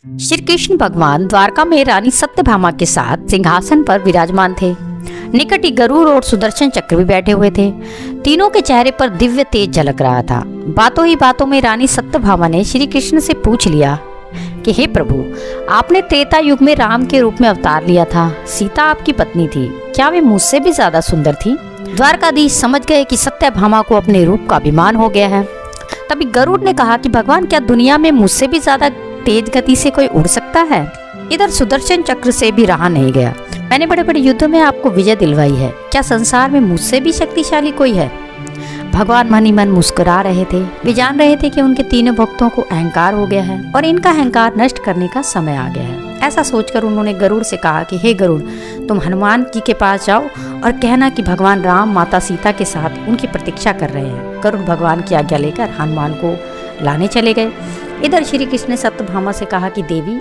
श्री कृष्ण भगवान द्वारका में रानी सत्यभामा के साथ सिंहासन पर विराजमान थे। निकट ही गरुड़ और सुदर्शन चक्र भी बैठे हुए थे। तीनों के चेहरे पर दिव्य तेज झलक रहा था। बातों ही बातों में रानी सत्यभामा ने श्री कृष्ण से पूछ लिया कि हे प्रभु, आपने त्रेता युग में राम के रूप में अवतार लिया था। सीता आपकी पत्नी थी, क्या वे मुझसे भी ज्यादा सुंदर थी? द्वारकाधीश समझ गए कि सत्यभामा को अपने रूप का अभिमान हो गया है। तभी गरुड़ ने कहा कि भगवान, क्या दुनिया में मुझसे भी ज्यादा तेज गति से कोई उड़ सकता है? इधर सुदर्शन चक्र से भी रहा नहीं गया। मैंने बड़े बड़े युद्धों में आपको विजय दिलवाई है, क्या संसार में मुझसे भी शक्तिशाली कोई है? भगवान मन ही मन मुस्कुरा रहे थे। वे जान रहे थे कि उनके तीनों भक्तों को अहंकार हो गया है और इनका अहंकार नष्ट करने का समय आ गया है। ऐसा सोचकर उन्होंने गरुड़ से कहा कि हे गरुड़, तुम हनुमान जी के पास जाओ और कहना कि भगवान राम माता सीता के साथ उनकी प्रतीक्षा कर रहे हैं। गरुड़ भगवान की आज्ञा लेकर हनुमान को लाने चले गए। इधर श्री कृष्ण ने सत्यभामा से कहा कि देवी,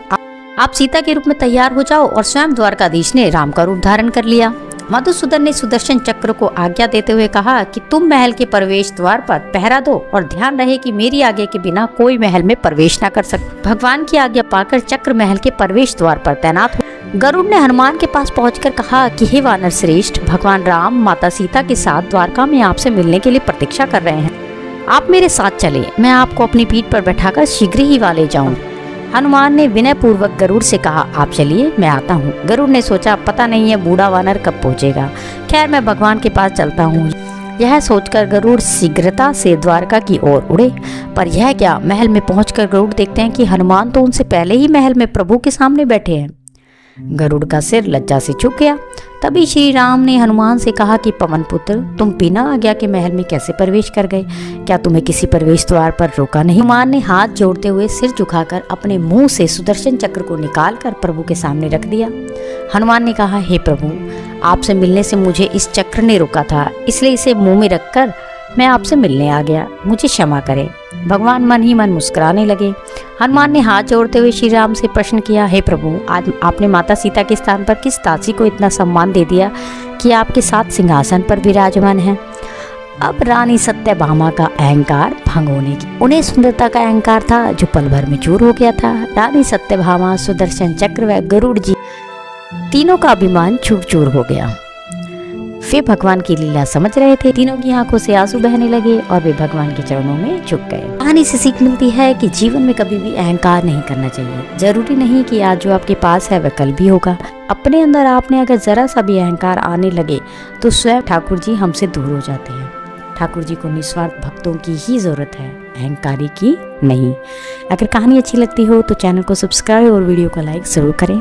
आप सीता के रूप में तैयार हो जाओ, और स्वयं द्वारकाधीश ने राम का रूप धारण कर लिया। मधुसूदन ने सुदर्शन चक्र को आज्ञा देते हुए कहा कि तुम महल के प्रवेश द्वार पर पहरा दो और ध्यान रहे कि मेरी आज्ञा के बिना कोई महल में प्रवेश न कर सके। भगवान की आज्ञा पाकर चक्र महल के प्रवेश द्वार पर तैनात हो। गरुड़ ने हनुमान के पास पहुंचकर कहा कि हे वानर श्रेष्ठ, भगवान राम माता सीता के साथ द्वारका में आपसे मिलने के लिए प्रतीक्षा कर रहे हैं। आप मेरे साथ चले, मैं आपको अपनी पीठ पर बैठाकर शीघ्र ही वाले जाऊं। हनुमान ने विनय पूर्वक गरुड़ से कहा, आप चलिए, मैं आता हूँ। गरुड़ ने सोचा, पता नहीं है बूढ़ा वानर कब पहुँचेगा, खैर मैं भगवान के पास चलता हूँ। यह सोचकर गरुड़ शीघ्रता से द्वारका की ओर उड़े। पर यह क्या, महल में पहुंचकर गरुड़ देखते हैं कि हनुमान तो उनसे पहले ही महल में प्रभु के सामने बैठे हैं। गरुड़ का सिर लज्जा से झुक गया। तभी श्री राम ने हनुमान से कहा कि पवन पुत्र, तुम बिना आज्ञा के महल में कैसे प्रवेश कर गए? क्या तुम्हें किसी प्रवेश द्वार पर रोका नहीं? हनुमान ने हाथ जोड़ते हुए सिर झुकाकर अपने मुंह से सुदर्शन चक्र को निकालकर प्रभु के सामने रख दिया। हनुमान ने कहा, हे प्रभु, आपसे मिलने से मुझे इस चक्र ने रोका था, इसलिए इसे मुंह में रखकर मैं आपसे मिलने आ गया, मुझे क्षमा करें। भगवान मन ही मन मुस्कुराने लगे। हनुमान ने हाथ जोड़ते हुए श्री राम से प्रश्न किया, हे प्रभु, आज आपने माता सीता के स्थान पर किस दासी को इतना सम्मान दे दिया कि आपके साथ सिंहासन पर विराजमान है? अब रानी सत्यभामा का अहंकार भंग होने की, उन्हें सुंदरता का अहंकार था जो पल भर में चूर हो गया था। रानी सत्यभामा, सुदर्शन चक्र व गरुड़ जी तीनों का अभिमान चूर चूर हो गया। वे भगवान की लीला समझ रहे थे। तीनों की आंखों से आंसू बहने लगे और वे भगवान के चरणों में झुक गए। कहानी से सीख मिलती है कि जीवन में कभी भी अहंकार नहीं करना चाहिए। जरूरी नहीं कि आज जो आपके पास है वह कल भी होगा। अपने अंदर आपने अगर जरा सा भी अहंकार आने लगे तो स्वयं ठाकुर जी हमसे दूर हो जाते हैं। ठाकुर जी को निस्वार्थ भक्तों की ही जरूरत है, अहंकारी की नहीं। अगर कहानी अच्छी लगती हो तो चैनल को सब्सक्राइब और वीडियो को लाइक जरूर करें।